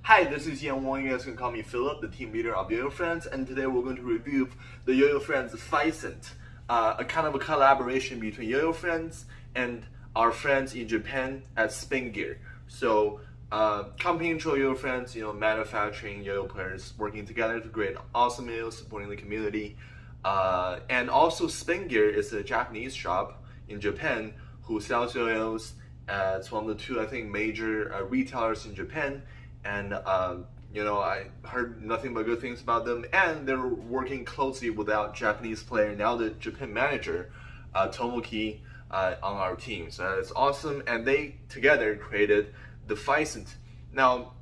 Hi, this is Yan Wang. You guys can call me Philip, the team leader of Yoyo Friends, and today we're going to review the Yoyo Friends Pheasant, a kind of a collaboration between Yoyo Friends and our friends in Japan at Spin Gear. So, company control Yoyo Friends, manufacturing Yoyo players working together to create awesome meals, supporting the community. And also, Spin Gear is a Japanese shop in Japan who sells Yoyos. It's one of the two, I think, major retailers in Japan. And I heard nothing but good things about them, and they're working closely with our Japanese player, now the Japan manager, Tomoki, on our team. So it's awesome, and they together created the Pheasant. Now,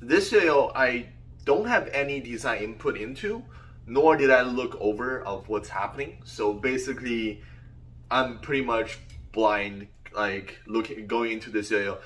this Yoyo I don't have any design input into, nor did I look over of what's happening. So basically, I'm pretty much blind, going into this Yoyo.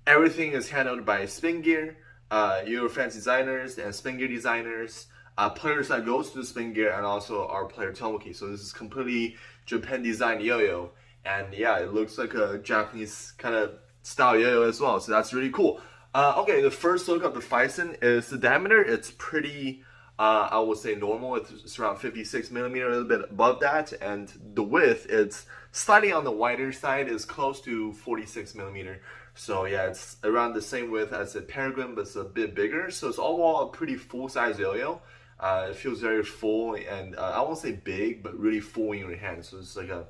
Everything is handled by Spin Gear, Yoyo Friends designers and Spin Gear designers, players that goes to Spin Gear, and also our player Tomoki. So this is completely Japan designed Yoyo, and yeah, it looks like a Japanese kind of style Yoyo as well. So that's really cool. Okay, the first look of the Pheasant is the diameter. It's pretty, I would say normal. It's around 56 millimeter, a little bit above that, and the width it's slightly on the wider side, is close to 46 millimeter. So yeah, it's around the same width as the Peregrine, but it's a bit bigger. So it's overall a pretty full-size Yoyo. It feels very full, and I won't say big, but really full in your hand. So it's like a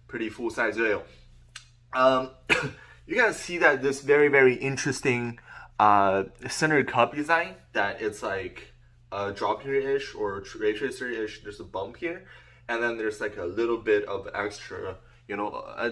pretty full-size Yoyo. You guys see that this very, very interesting center cup design, that it's like a drop here-ish or ray tracer-ish. There's a bump here, and then there's like a little bit of extra, a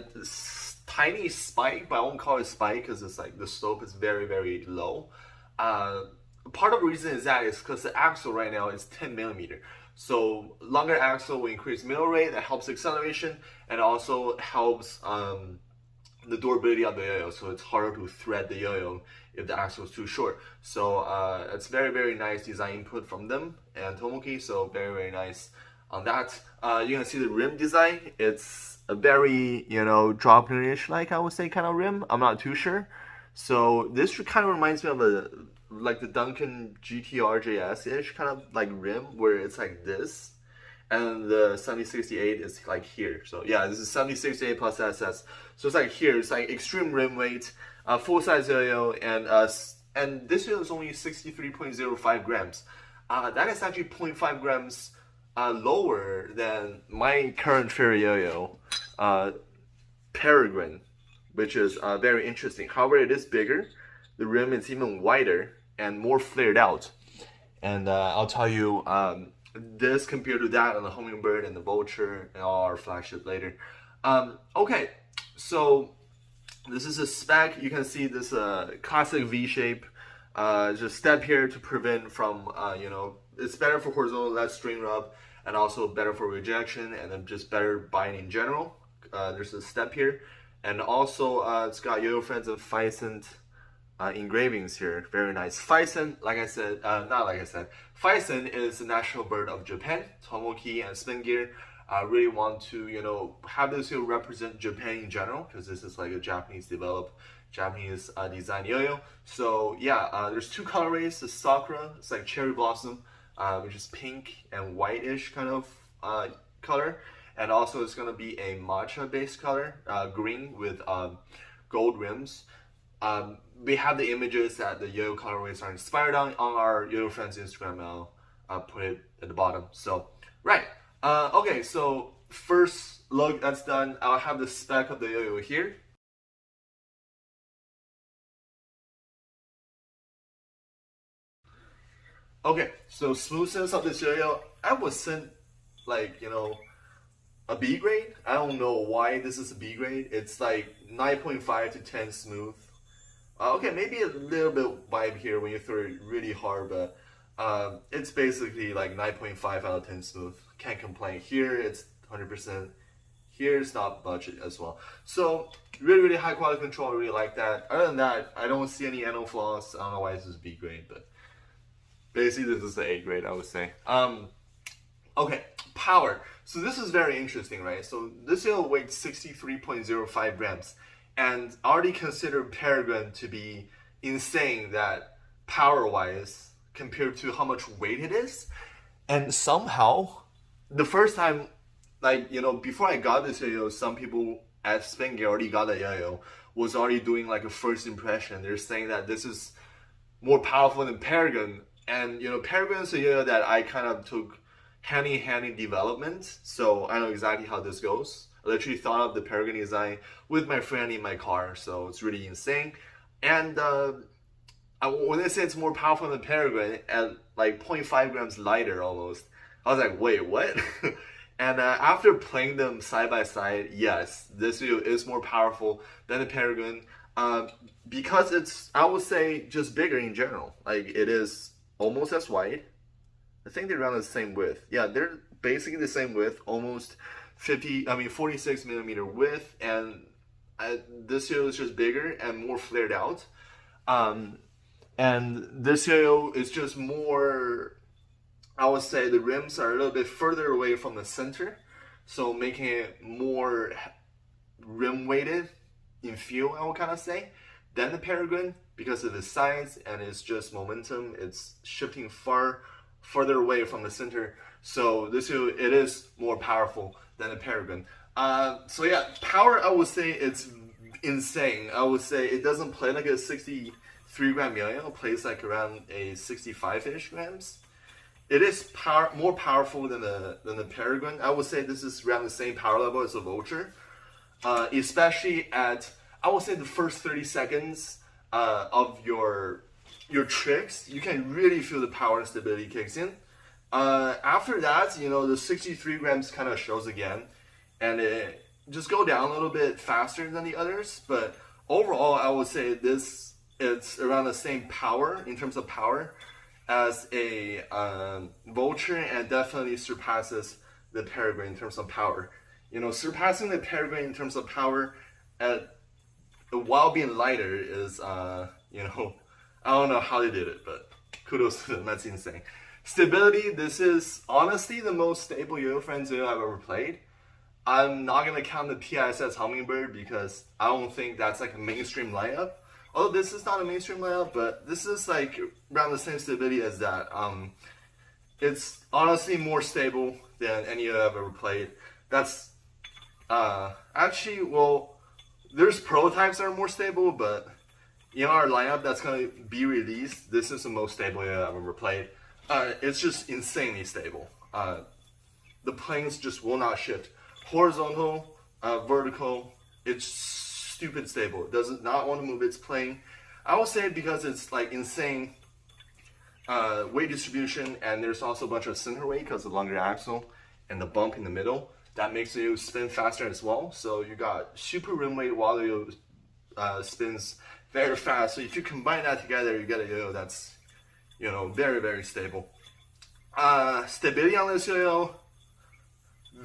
tiny spike, but I won't call it spike because it's like the slope is very, very low. Part of the reason is because the axle right now is 10 millimeter. So longer axle will increase middle rate, that helps acceleration, and also helps the durability of the Yoyo. So it's harder to thread the Yoyo if the axle is too short. So it's very, very nice design input from them and Tomoki. So very, very nice on that. You can see the rim design. It's a very, Droplin-ish, I would say, kind of rim. I'm not too sure. So this kind of reminds me of the Duncan GTRJS-ish kind of like rim, where it's like this. And the 7068 is like here. So yeah, this is 7068 plus SS. So it's like here. It's like extreme rim weight, full-size Yoyo, and this Yoyo is only 63.05 grams. That is actually 0.5 grams lower than my current favorite Yoyo, Peregrine, which is very interesting. However, it is bigger. The rim is even wider and more flared out. And I'll tell you, this compared to that and the Hummingbird and the Vulture and all our flagship later. Okay, so this is a spec. You can see this classic V shape. Just step here to prevent from, it's better for horizontal, less string rub, and also better for rejection, and then just better bind in general. There's a step here, and also it's got Yoyo Friends and Pheasant engravings here. Very nice. Pheasant, Pheasant is the national bird of Japan. Tomoki and Spin Gear really want to, have this here represent Japan in general, because this is like a Japanese developed, Japanese design Yoyo. So yeah, there's two colorways. The Sakura, it's like cherry blossom, which is pink and whitish kind of color, and also it's gonna be a matcha based color, green with gold rims. We have the images that the Yoyo colorways are inspired on our Yoyo Friends Instagram. I'll put it at the bottom. So right, okay. So first look, that's done. I'll have the spec of the Yoyo here. Okay, so smoothness of this Yoyo, I would send a B grade. I don't know why this is a B grade. It's like 9.5 to 10 smooth. Okay, maybe a little bit vibe here when you throw it really hard, but it's basically like 9.5 out of 10 smooth. Can't complain. Here it's 100%. Here it's not budget as well. So really, really high quality control. I really like that. Other than that, I don't see any anal flaws. I don't know why this is B grade, but basically this is the A grade, I would say. Okay, power. So this is very interesting, right? So this Yoyo weighs 63.05 grams, and I already consider Peregrine to be insane that power wise compared to how much weight it is. And somehow, the first time, like, before I got this yo-yo, some people at Spin already got a yo-yo, was already doing like a first impression. They're saying that this is more powerful than Paragon. And, Paragon is a yo-yo that I kind of took hand-in-hand in development, so I know exactly how this goes. I literally thought of the Paragon design with my friend in my car, so it's really insane. And when they say it's more powerful than Paragon, at like 0.5 grams lighter almost, I was like, wait, what? And after playing them side by side, yes, this yo is more powerful than the Paragon, because it's, I would say, just bigger in general. Like, it is almost as wide. I think they're around the same width. Yeah, they're basically the same width, almost 46 millimeter width, and this yo is just bigger and more flared out. And this yo is just more, I would say the rims are a little bit further away from the center, so making it more rim weighted in feel, I would kind of say, than the because of the size and it's just momentum. It's shifting further away from the center, so this it is more powerful than the Paragon. So yeah, power, I would say it's insane. I would say it doesn't play like a 63 gram yo-yo, it plays like around a 65-ish grams. It is more powerful than the Paragon. I would say this is around the same power level as a Vulture, especially at, I would say, the first 30 seconds of your tricks. You can really feel the power and stability kicks in. After that, the 63 grams kind of shows again, and it just go down a little bit faster than the others. But overall, I would say it's around the same power in terms of power as a Vulture, and definitely surpasses the Paragon in terms of power. Surpassing the Paragon in terms of power while being lighter is, I don't know how they did it, but kudos to them. That's insane. Stability, this is honestly the most stable yoyofriends yo I've ever played. I'm not going to count the TISS Hummingbird because I don't think that's like a mainstream layup. Although this is not a mainstream layup, but this is like around the same stability as that. It's honestly more stable than any yo I've ever played. That's actually, well, there's prototypes that are more stable, but in our lineup that's going to be released, this is the most stable yo I've ever played. It's just insanely stable. The planes just will not shift. Horizontal, vertical, it's stupid stable. It does not want to move its plane. I will say it because it's like insane weight distribution, and there's also a bunch of center weight because of the longer axle and the bump in the middle. That makes you spin faster as well. So you got super rim weight while you spins very fast. So if you combine that together, you get a yo-yo that's, very, very stable. Stability on this yo-yo,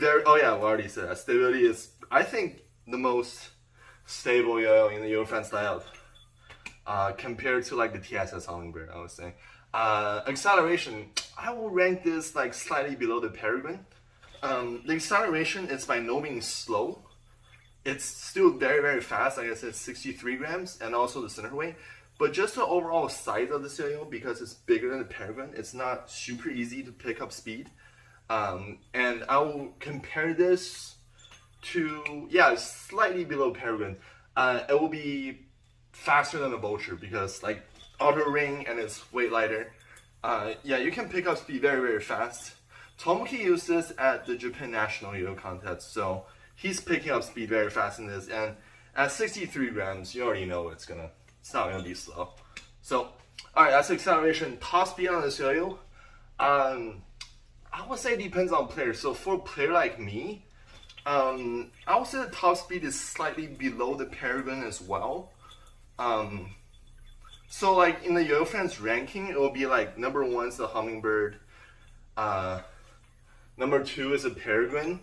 oh yeah, we already said that. Stability is, I think, the most stable yo-yo in the yoyofriends lineup, compared to like the TSS Hummingbird, I would say. Acceleration, I will rank this like slightly below the Paragon. The acceleration is by no means slow. It's still very, very fast. Like I said, 63 grams, and also the center weight. But just the overall size of the yo-yo, because it's bigger than the Paragon, it's not super easy to pick up speed. And I will compare this to, yeah, slightly below Paragon. It will be faster than the Vulture because like auto ring and it's way lighter. Yeah, you can pick up speed very, very fast. Tomoki used this at the Japan National Yo Contest, so he's picking up speed very fast in this. And at 63 grams, you already know it's not gonna be slow. So, all right, that's acceleration. Top speed on this yo-yo, I would say it depends on player. So for a player like me, I would say the top speed is slightly below the Paragon as well. So like in the yoyofriends ranking, it will be like number 1 is the Hummingbird, number 2 is a Paragon,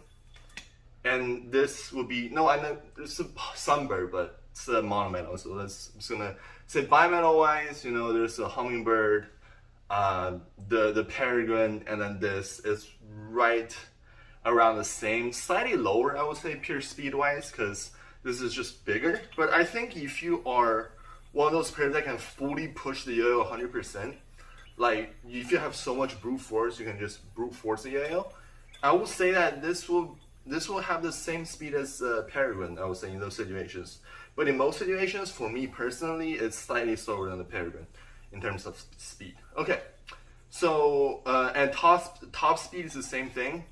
and this will be, no, I know it's a Sunbird, but it's a monometal. So I'm just gonna say bimetal wise, there's a Hummingbird, the Paragon, and then this is right around the same, slightly lower, I would say, pure speed wise, because this is just bigger. But I think if you are one of those pairs that can fully push the yo-yo 100%. Like, if you have so much brute force, you can just brute force the yo-yo. I will say that this will have the same speed as Peregrine, I would say, in those situations. But in most situations, for me personally, it's slightly slower than the Peregrine in terms of speed. Okay, so and top speed is the same thing.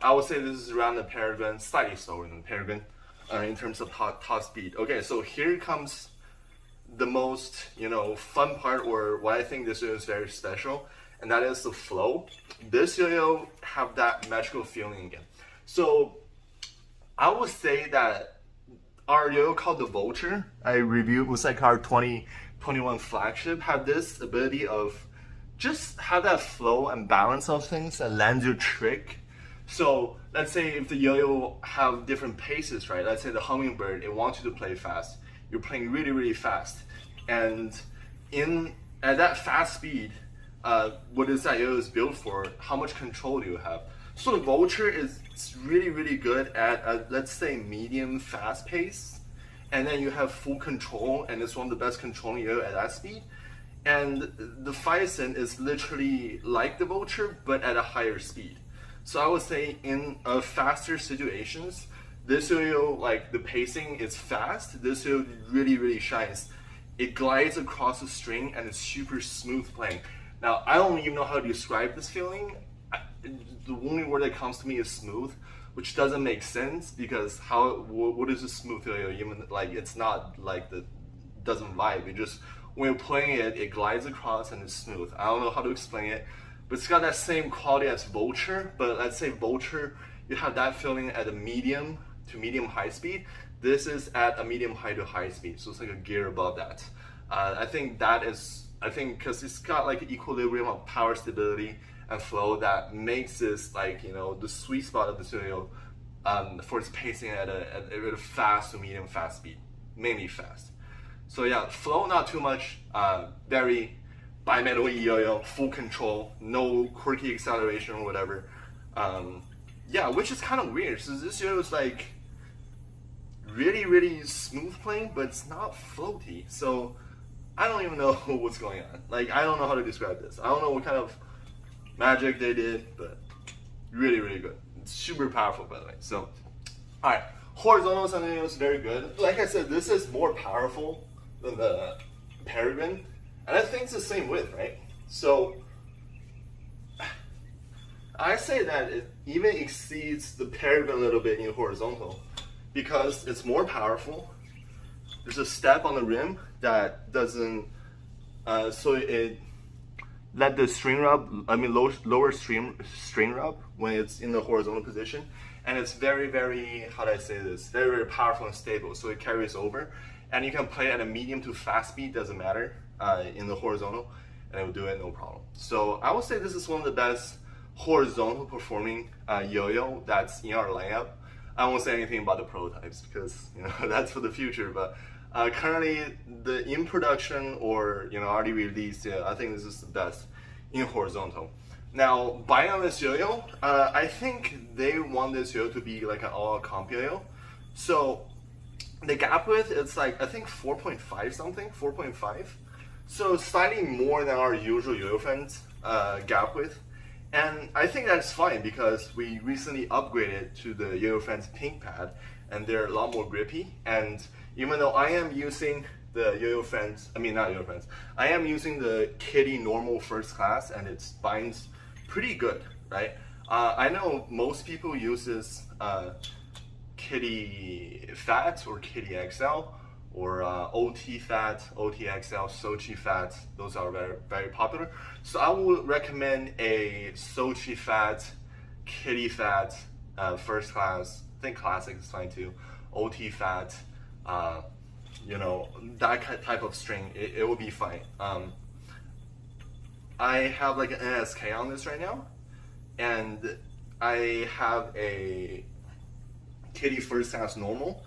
I would say this is around the Peregrine, slightly slower than the Peregrine in terms of top speed. Okay, so here comes the most, fun part, or what I think this yo-yo is very special, and that is the flow. This yo-yo have that magical feeling again. So I would say that our yo-yo called the Vulture, I reviewed with like our 2021 flagship, have this ability of just have that flow and balance of things that lands your trick. So let's say if the yo-yo have different paces, right? Let's say the hummingbird, it wants you to play fast. You're playing really, really fast. And at that fast speed, what is that yo-yo is built for? How much control do you have? So the Vulture is really, really good at let's say medium fast pace. And then you have full control, and it's one of the best controlling yo-yo at that speed. And the Pheasant is literally like the Vulture, but at a higher speed. So I would say in faster situations, this yo-yo, like the pacing is fast. This yo-yo really, really shines. It glides across the string and it's super smooth playing. Now, I don't even know how to describe this feeling. The only word that comes to me is smooth, which doesn't make sense because what is a smooth yo-yo? Even like it's not like doesn't vibe. It just when you're playing it, it glides across and it's smooth. I don't know how to explain it. But it's got that same quality as Vulture, but let's say Vulture, you have that feeling at a medium to medium high speed. This is at a medium high to high speed, so it's like a gear above that. I think because it's got like an equilibrium of power, stability, and flow that makes this like, the sweet spot of the yo-yo for its pacing at a fast to medium fast speed, mainly fast. So yeah, flow not too much, very bimetal yo-yo, full control, no quirky acceleration or whatever. Yeah, which is kind of weird. So this yo-yo is like really, really smooth playing, but it's not floaty. So I don't even know what's going on. Like, I don't know how to describe this. I don't know what kind of magic they did, but really, really good. It's super powerful, by the way. So, all right, horizontal yo-yo is very good. Like I said, this is more powerful than the Peregrine. And I think it's the same width, right? So I say that it even exceeds the Peregrine a little bit in horizontal because it's more powerful. There's a step on the rim that doesn't, so it let the string rub, lower string rub when it's in the horizontal position. And it's very, very, how do I say this? Very, very powerful and stable, so it carries over. And you can play at a medium to fast speed, doesn't matter. In the horizontal, and it will do it no problem. So I would say this is one of the best horizontal performing yo-yo that's in our lineup. I won't say anything about the prototypes because that's for the future. But currently, in production or already released, I think this is the best in horizontal. Now, buying on this yo-yo, I think they want this yo-yo to be like an all comp yo-yo. So the gap width, it's like I think 4.5 something, 4.5. So slightly more than our usual yoyofriends gap width. And I think that's fine because we recently upgraded to the yoyofriends pink pad and they're a lot more grippy. And even though I am using the yoyofriends, not yoyofriends, I am using the Kitty normal first class and it binds pretty good, right? I know most people use this Kitty Fat or Kitty XL or OT Fat, OT XL, Sochi Fat. Those are very, very popular. So I would recommend a Sochi Fat, Kitty Fat, first class. I think classic is fine too. OT Fat, that type of string, it will be fine. I have like an NSK on this right now, and I have a Kitty first class normal.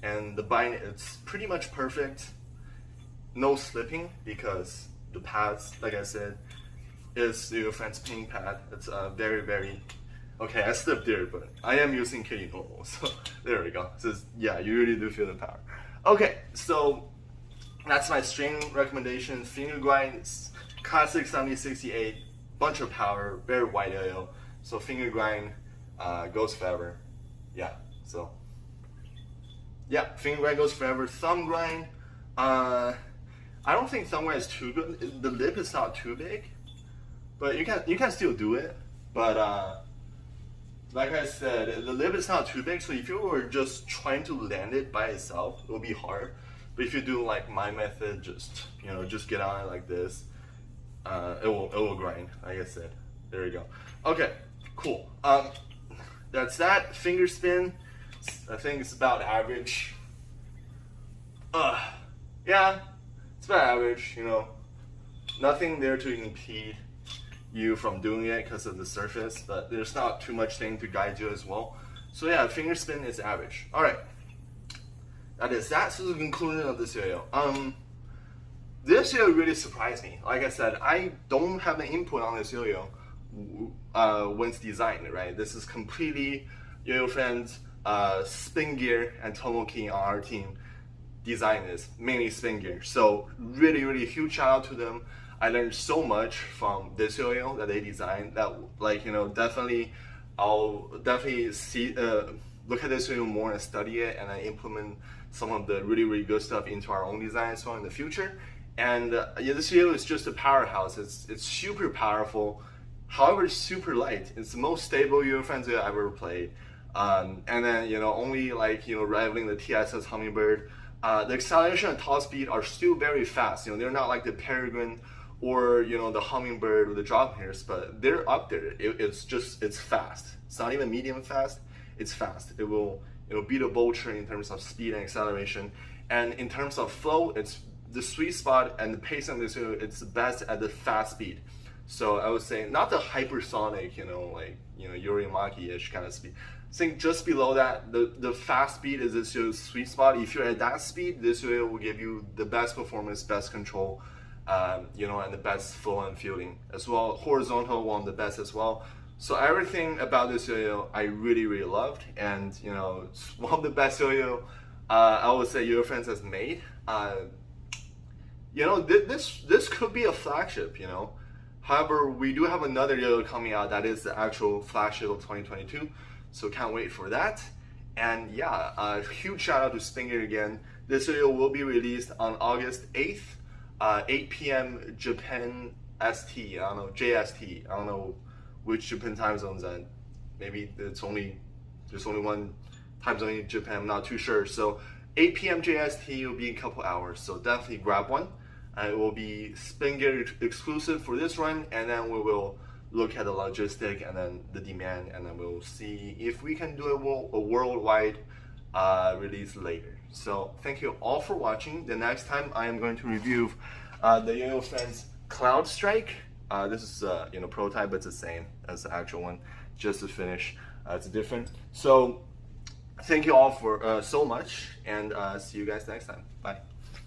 And the bind, it's pretty much perfect. No slipping because the pads, like I said, is the yoyofriends pink pad. It's very, very, okay, I slipped there, but I am using Kitty normal, so there we go. So yeah, you really do feel the power. Okay, so that's my string recommendation. Finger grind, classic 7068, bunch of power, very wide yo-yo. So finger grind goes forever. Yeah, so yeah, finger grind goes forever. Thumb grind, I don't think thumb grind is too good. The lip is not too big, but you can still do it. But like I said, the lip is not too big, so if you were just trying to land it by itself, it will be hard. But if you do like my method, just get on it like this, it will grind. Like I said, there you go. Okay, cool. That's that. Finger spin, I think it's about average. Yeah, it's about average. Nothing there to impede you from doing it because of the surface, but there's not too much thing to guide you as well. So yeah, finger spin is average. All right, that's the conclusion of this yo-yo. This yo-yo really surprised me. Like I said, I don't have an input on this yo-yo when it's designed, right? This is completely Yoyo Friends, spin gear, and Tomoki on our team design this, mainly spin gear. So really huge shout out to them. I learned so much from this yo-yo that they designed that, I'll definitely see, look at this yo-yo more and study it, and I implement some of the really good stuff into our own design as well in the future. And yeah, this yo-yo is just a powerhouse. It's super powerful, however it's super light. It's the most stable Yoyo Friends yo-yo I've ever played. And then only rivaling the TSS Hummingbird. The acceleration and top speed are still very fast. They're not like the Peregrine or the Hummingbird or the drop hairs, but they're up there. It's fast. It's not even medium fast. It's fast. It will beat a vulture in terms of speed and acceleration. And in terms of flow, it's the sweet spot and the pace of this yo-yo. It's the best at the fast speed. So I would say not the hypersonic, Yorimaki-ish kind of speed. I think just below that, the fast speed is this yo-yo's sweet spot. If you're at that speed, this yo-yo will give you the best performance, best control, and the best flow and feeling as well. Horizontal, one of the best as well. So everything about this yo-yo I really loved, and it's one of the best yo-yo I would say Yoyo Friends has made. This could be a flagship. However, we do have another yo-yo coming out that is the actual flagship of 2022. So can't wait for that. And yeah, a huge shout out to Spin Gear again. This yo-yo will be released on August 8th, 8 p.m. Japan ST. I don't know, JST. I don't know which Japan time zones that. Maybe there's only one time zone in Japan. I'm not too sure. So 8 p.m. JST will be in a couple hours. So definitely grab one. It will be Spin Gear exclusive for this run, and then we will look at the logistic and then the demand, and then we'll see if we can do a worldwide release later. So thank you all for watching. The next time I am going to review the Yoyo Friends Cloud Strike. This is prototype, but it's the same as the actual one, just to finish. It's different. So thank you all for so much, and see you guys next time. Bye.